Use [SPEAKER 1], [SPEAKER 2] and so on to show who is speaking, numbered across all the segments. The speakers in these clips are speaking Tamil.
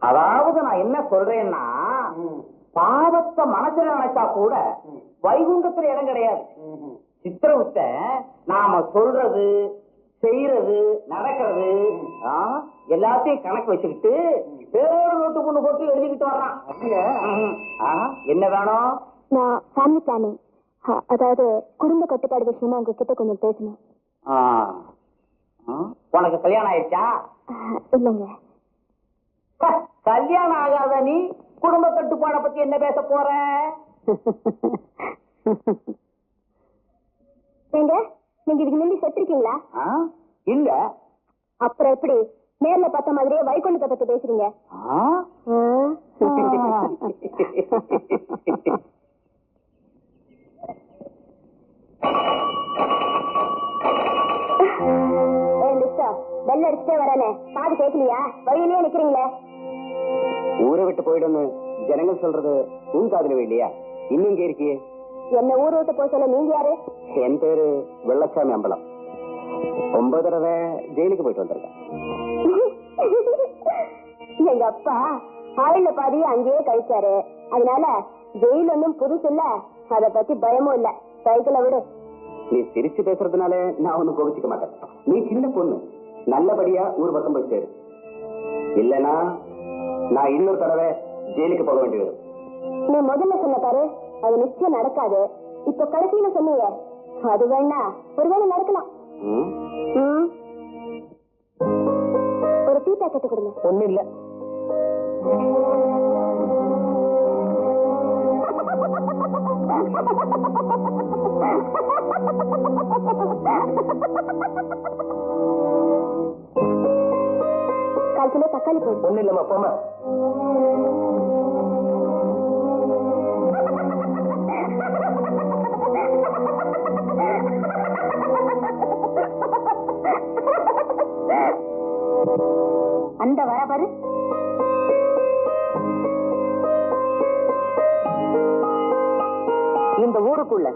[SPEAKER 1] அதாவது நான் என்ன சொல்றேன்னா, பாவத்தை மனசுல நினைச்சா கூட வைகுண்டத்துல இடம் கிடையாது. சித்திரவுத்த நாம சொல்றது, செய்யறது, நடக்கிறது எல்லாத்தையும் கணக்கு வச்சுக்கிட்டு பேரோடு நோட்டு பொண்ணு போட்டு எழுதிக்கிட்டு வர்றான். என்ன வேணும்?
[SPEAKER 2] நான் ஃபேமிலி பிளானிங், அதாவது குடும்ப கட்டுப்பாடு விஷயமா உங்ககிட்ட கொஞ்சம் பேசணும்.
[SPEAKER 1] உனக்கு கல்யாணம் ஆயிடுச்சா?
[SPEAKER 2] இல்லைங்க.
[SPEAKER 1] கல்யாணம் ஆகாத நீ குடும்ப கட்டுப்பாட பத்தி என்ன பேச போற?
[SPEAKER 2] நீங்க இதுக்கு முந்தி செத்துருக்கீங்களா?
[SPEAKER 1] இல்ல.
[SPEAKER 2] அப்புறம் எப்படி நேர்ல பார்த்த மாதிரியே வைகுண்டத்தை பத்தி பேசுறீங்க? பெல் அடிச்சுட்டே வரனே, காது கேட்கலையா? வழியிலேயே நிக்கிறீங்களே.
[SPEAKER 1] ஊரை விட்டு போயிடுன்னு ஜனங்கள் சொல்றது உன் காதுல இல்லையா? இன்னும் இங்க இருக்கியே.
[SPEAKER 2] என்ன ஊரை விட்டு போக சொல்ல நீங்க யாரு?
[SPEAKER 1] என் பேரு வெள்ளச்சாமி அம்பலம். 9 தடவை ஜெயிலுக்கு போயிட்டு வந்திருக்கேன்.
[SPEAKER 2] எங்க அப்பா ஆயுள பாதியை அங்கேயே கழிச்சாரு. அதனால ஜெயில் ஒன்னும் புதுசு இல்ல, அத பத்தி பயமும் இல்ல. சைக்கிளை விடு.
[SPEAKER 1] நீ சிரிச்சு பேசுறதுனால நான் ஒன்னும் கோபிச்சுக்க மாட்டேன். நீ சின்ன பொண்ணு, நல்லபடியா ஊர் பக்கம் போய் சேரு. இல்லனா நான் இன்னொரு தடவை ஜெயிலுக்கு போக வேண்டியது.
[SPEAKER 2] நீ முதல்ல சொன்ன பாரு, அது நிச்சயம் நடக்காது. இப்ப கடைசியில சொன்னீங்க, அது வேணா ஒருவேளை நடக்கலாம். ஒரு டீ பேக்கெட் கொடுங்க.
[SPEAKER 1] ஒண்ணு இல்ல.
[SPEAKER 2] கால் கிலோ தக்காளி போடு.
[SPEAKER 1] ஒண்ணு இல்லம்மா, போமா.
[SPEAKER 2] அந்த வர பாரு.
[SPEAKER 1] இந்த ஊருக்குள்ள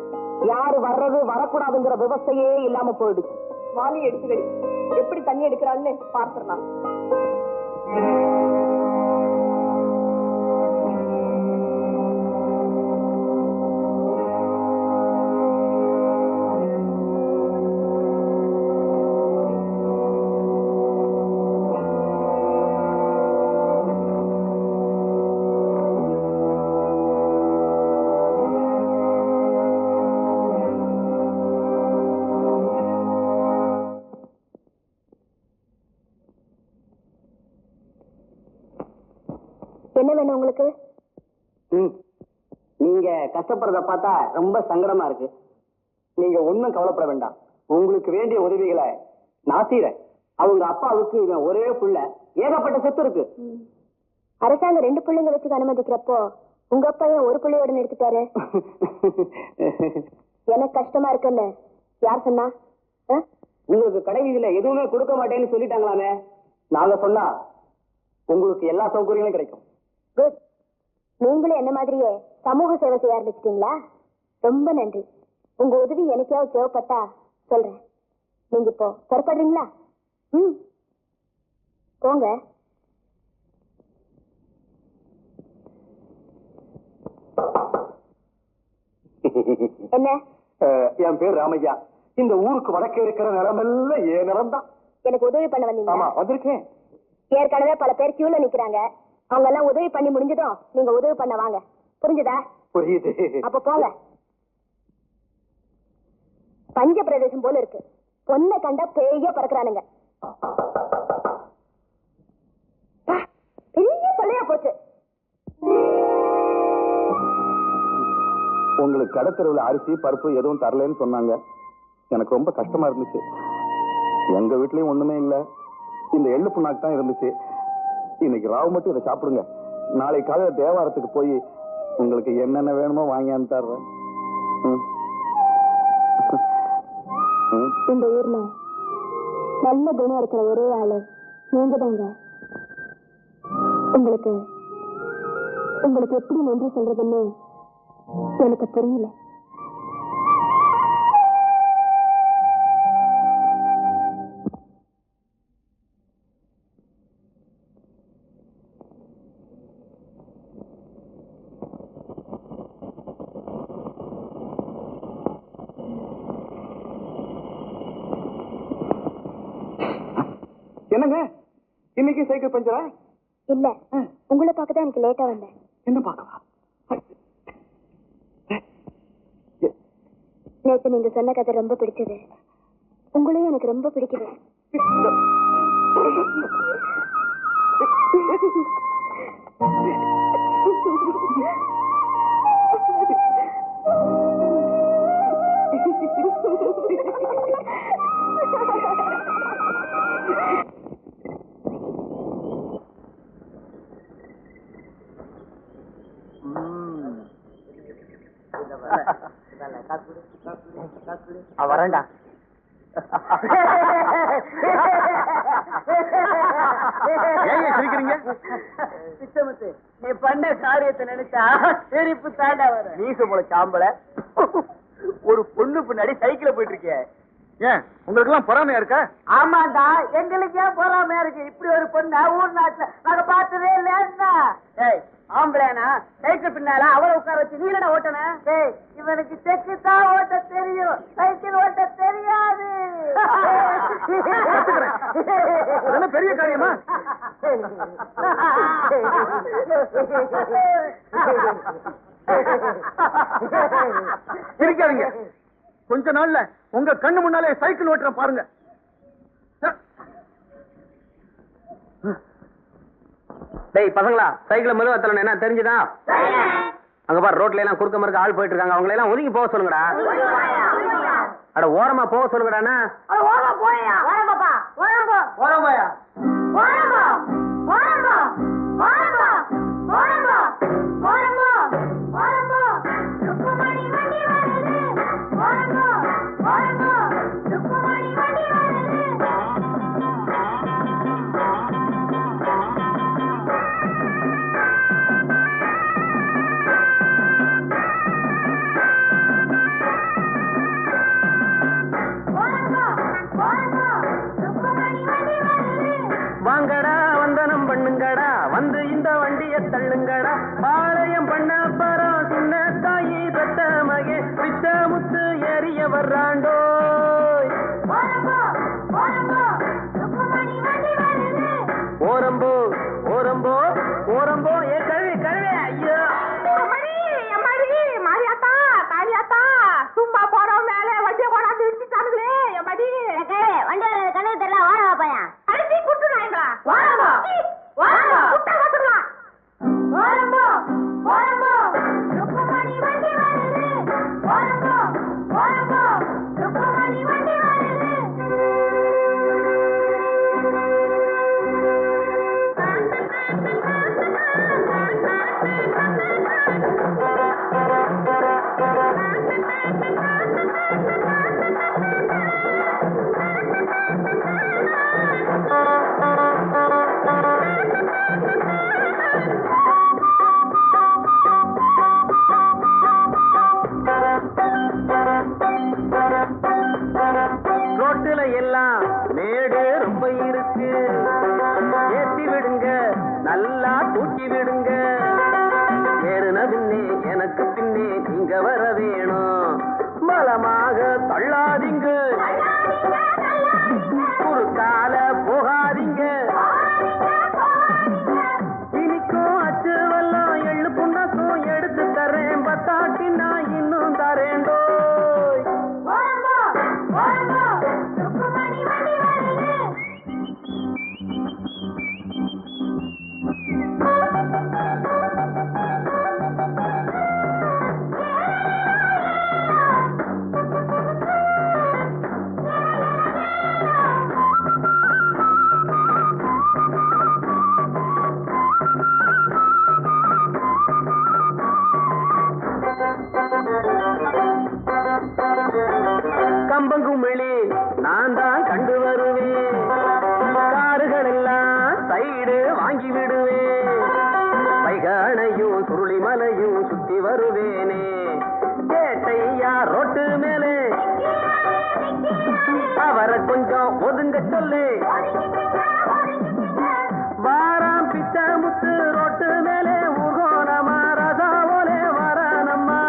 [SPEAKER 1] யாரு வர்றது வரக்கூடாதுங்கிற விவசாயே இல்லாம போயிடுச்சு.
[SPEAKER 2] வாலி எடுத்துக்கடி, எப்படி தண்ணி எடுக்கிறான்னு பார்த்துடலாம். என்ன வேணும் உங்களுக்கு?
[SPEAKER 1] நீங்க கஷ்டப்படுறத பார்த்தா ரொம்ப சங்கடமா இருக்கு. நீங்க ஒண்ணும் கவலைப்பட வேண்டாம். உங்களுக்கு வேண்டிய உதவிகளை நான் செய்றேன். அவங்க அப்பாவுக்கு இவன் ஒரே புள்ள, ஏகப்பட்ட சொத்து இருக்கு.
[SPEAKER 2] அரசாங்கம் 2 பிள்ளைங்க வச்சுக்க அனுமதிக்கிறப்போ உங்க அப்பா ஏன் ஒரு பிள்ளையோட நிறுத்திட்டாரு? எனக்கு கஷ்டமா இருக்குன்னு யார் சொன்னா?
[SPEAKER 1] உங்களுக்கு கடை வீதியில எதுவுமே கொடுக்க மாட்டேன்னு சொல்லிட்டாங்களாமே. நாங்க சொன்னா உங்களுக்கு எல்லா சௌகரியங்களும் கிடைக்கும்.
[SPEAKER 2] குட். நீங்களும் என்ன மாதிரியே சமூக சேவை செய்ய ஆரம்பிச்சிட்டீங்களா? ரொம்ப நன்றி. உங்க உதவி எனக்காவது தேவைப்பட்டா சொல்றேன். நீங்க இப்போ புறப்படுறீங்களா? போங்க. என்ன?
[SPEAKER 1] என் பேர் ராமையா. இந்த ஊருக்கு வடக்கே இருக்கிற நிலமெல்லாம் ஏன் நிலம் தான்.
[SPEAKER 2] எனக்கு உதவி பண்ண வந்தீங்க?
[SPEAKER 1] ஆமா, வந்திருக்கேன்.
[SPEAKER 2] ஏற்கனவே பல பேர் கியூல நிக்கிறாங்க. அவங்க எல்லாம் உதவி பண்ணி முடிஞ்சதும் நீங்க உதவி பண்ண வாங்க. புரிஞ்சுதா?
[SPEAKER 1] புரியுது.
[SPEAKER 2] அப்ப போங்க. பஞ்ச பிரதேசம் போல இருக்கு. பொண்ணை கண்டா பேய பறக்குறானுங்க. பெரிய தொல்லையா போச்சு.
[SPEAKER 3] உங்களுக்கு கடத்தெருவில் அரிசி பருப்பு எதுவும் தரலன்னு சொன்னாங்க. எனக்கு ரொம்ப கஷ்டமா இருந்துச்சு. எங்க வீட்லயும் ஒண்ணுமே இல்ல. இந்த எள்ளு புண்ணாக்கு தான் இருந்துச்சு. இன்னைக்கு ராவு மட்டும் இதை சாப்பிடுங்க. நாளை காலையில தேவாரத்துக்கு போய் உங்களுக்கு என்னென்ன வேணுமோ வாங்கியான்னு தர்றேன்.
[SPEAKER 2] இந்த ஊர்ல நல்ல குணம் இருக்கிற ஒரே ஆளு நீங்க தாங்க. உங்களுக்கு எப்படி நன்றி சொல்றதுன்னு எனக்கு புரியல.
[SPEAKER 3] என்னங்க இன்னைக்கு சைக்கிள் பஞ்சரா?
[SPEAKER 2] இல்ல, உங்களை பார்க்கதான் எனக்கு லேட்டா வந்தேன்.
[SPEAKER 3] என்ன பார்க்கவா?
[SPEAKER 2] நேத்து நீங்க சொன்ன கதை ரொம்ப பிடிச்சது. உங்களையும் எனக்கு ரொம்ப பிடிக்குது.
[SPEAKER 1] வரேன்டா.
[SPEAKER 3] சிரிக்கிறீங்க?
[SPEAKER 1] நீ பண்ண காரியத்தை நினைச்சா சிரிப்பு தாண்டா வர. நீச போல சாம்பல ஒரு பொண்ணு பின்னாடி சைக்கிள் போயிட்டு இருக்கிய.
[SPEAKER 3] ஏன் உங்களுக்கு எல்லாம் பொறாமையா இருக்கா?
[SPEAKER 1] ஆமாண்டா, எங்களுக்கு ஏன் பொறாமையா இருக்கு? இப்படி ஒரு பொண்ணு ஊர் நாட்டுல நாங்க பார்த்ததே இல்லையா? ஏய் ஆம்பளைனா சைக்கிள் பின்னால அவளை உட்கார வச்சு நீலன ஓட்டணும். ஏய் இவனுக்கு செக்கு தான் ஓட்ட தெரியும், சைக்கிள் ஓட்ட தெரியாது.
[SPEAKER 3] பெரிய காரியமா? இருக்காதீங்க. கொஞ்ச நாள்ல உங்க கண்ணு முன்னாலே சைக்கிள் ஓட்டுற பாருங்க.
[SPEAKER 1] டேய் பசங்களா, சைக்கிள் மெதுவா தரணும். என்ன தெரிஞ்சுதா? அங்க பாரு, ரோட்ல எல்லாம் குறுக்க மறுக்க ஆள் போயிட்டு இருக்காங்க. அவங்களை எல்லாம் ஒதுங்கி போக சொல்லுங்கடா. அட ஓரமா போக சொல்லுங்கடா. வாங்கடா வந்தனம் பண்ணுங்கடா, வந்து இந்த வண்டிய தள்ளுங்கடா. பாளையம் பண்ண பரம் சின்ன தாயி பெத்த மகே பிச்ச முத்து ஏறிய வர்றாண்டோ. ஓரம்போ ஓரம்போ ஓரம்போ ஏ கழுவி கழுவி. ஐயோ
[SPEAKER 2] மாரியாத்தா தாலியாத்தா, சும்மா போறோம் மேல வண்டிய கொண்டாந்து இடிச்சுட்டானுங்களே. எம்மாடி வண்டிய கண்ணு தெரியல. வாடா பையன் அடிச்சு குட்டுறாங்களா? வாடா வாடா குட்ட வச்சுடா. ஓரம்போ ஓரம்போ ருக்குமணி வண்டி வருது. ஓரம்போ ஓரம்போ ருக்குமணி வண்டி வருது.
[SPEAKER 1] ரோட்டுல எல்லாம் மேடு ரொம்ப இருக்கு, ஏத்தி விடுங்க நல்லா தூக்கி விடுங்க. ஏறுன பின்னே எனக்கு பின்னே நீங்க வர வேணும். பலமாக தள்ளாதீங்க, குறுக்கால போகாதீங்க. இனிக்கும் அச்சு வெல்லம் எள்ளு புண்ணாக்கும் எடுத்து தரேன். பத்தாட்டி நான் இன்னும் தரேண்டோ. கம்பங்குமிழி நான் தான் கண்டு வருவேன். காருகள் எல்லாம் சைடு வாங்கி விடுவேன். வைகானையும் சுருளிமலையும் சுத்தி வருவேனே. கேட்டையா ரோட்டு மேலே அவரை கொஞ்சம் ஒதுங்க சொல்லு. வாராம் பிச்சை முத்து ரோட்டு மேலே உகோனமா ரசாவோலே வரானம்மா.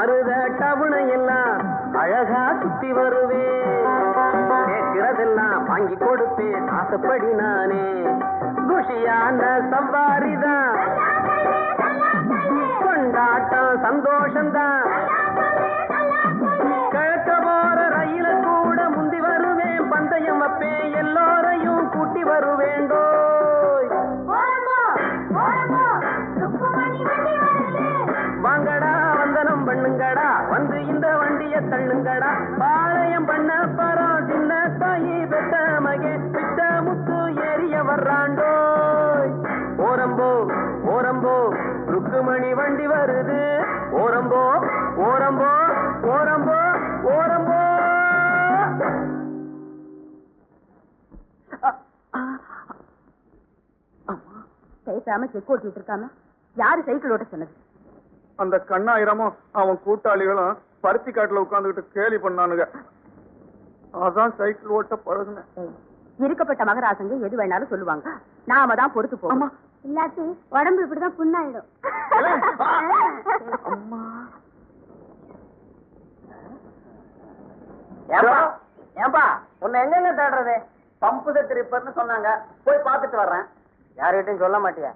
[SPEAKER 1] மருத டவுனை எல்லாம் அழகா சுத்தி வருவேன், கேட்கிறதெல்லாம் வாங்கி கொடுப்பேன் ஆசைப்படி நானே. குஷியான சவாரிதான், கொண்டாட்டம் சந்தோஷம்தான், கிழக்க போற ரயில கூட முந்தி வருவேன், பந்தயம் வைப்பேன் எல்லோரையும் கூட்டி வருவேண்டோ. வாங்கடா வந்தனம் பண்ணுங்கடா, வந்து இந்த வண்டிய தள்ளுங்கடா, பாளையம் பண்ண பரம் சின்ன தாயி பெத்த மகே பித்த முத்து ஏறிய வர்றாண்டோ. ஓரம்போ ஓரம்போ ருக்குமணி வண்டி வருது, ஓரம்போ ஓரம்போ ஓரம்போ ஓரம்போ.
[SPEAKER 2] பேசாம செக் ஓட்டிட்டு இருக்காம யாரு சைக்கிள் ஓட்ட சொன்னது?
[SPEAKER 3] அந்த கண்ணாயிரமும் அவன் கூட்டாளிகளும் பருத்தி காட்டுல உட்கார்ந்துகிட்டு கேலி பண்ணானுங்க. அதான் சைக்கிள் ஓட்ட பழகுனேன்.
[SPEAKER 2] இருக்கப்பட்ட மகராசங்க எது வேணாலும் சொல்லுவாங்க, நாம தான் பொறுத்து போமா. இல்லாட்டி உடம்பு இப்படிதான் புண்ணாயிடும்.
[SPEAKER 1] ஏன்பா உன்னை எங்கெங்க தேடுறது? பம்பு செட் ரிப்பேர்னு சொன்னாங்க, போய் பார்த்துட்டு வர்றேன். யாருகிட்டையும் சொல்ல மாட்டியா?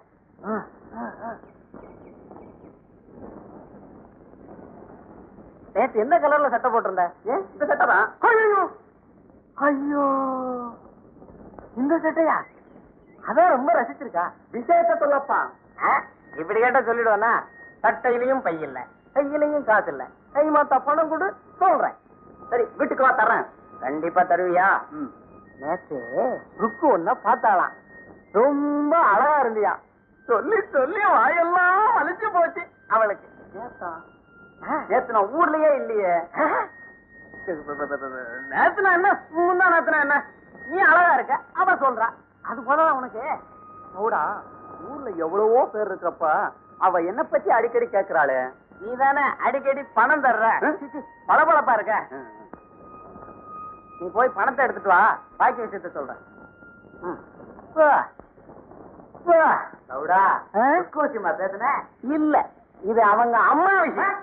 [SPEAKER 1] நேற்று எந்த கலர்ல சட்டை போட்டிருந்த? ஏன் இந்த சட்டை தான்? ஐயோ ஐயோ, இந்த சட்டையா? அதான் ரொம்ப ரசிச்சிருக்கா. விசேஷ சொல்லப்பா. இப்படி கேட்ட சொல்லிடுவேன்னா, சட்டையிலையும் பை இல்ல, கையிலையும் காசு இல்ல, கை மாத்தா பணம் கொடு சொல்றேன். சரி வீட்டுக்கு வா, தர்றேன். கண்டிப்பா தருவியா? நேற்று ருக்கு ஒன்ன பார்த்தாளாம், ரொம்ப அழகா இருந்தியா. சொல்லி சொல்லி வாயெல்லாம் அழிச்சு போச்சு அவளுக்கு. நேத்து நான் ஊர்லயே இல்லையே. நேத்துனா என்ன, முந்தா நேத்துனா என்ன? நீ அழகா இருக்க அவ சொல்றா. அது போதான் உனக்கு ஊடா. ஊர்ல எவ்வளவோ பேர் இருக்கப்ப அவ என்ன பத்தி அடிக்கடி கேட்கிறாளு. நீ தானே அடிக்கடி பணம் தர்ற, பளபளப்பா இருக்க. நீ போய் பணத்தை எடுத்துட்டு வா, பாக்கி விஷயத்த சொல்றேன். பேசுன இல்ல, இது அவங்க அம்மா விஷயம்.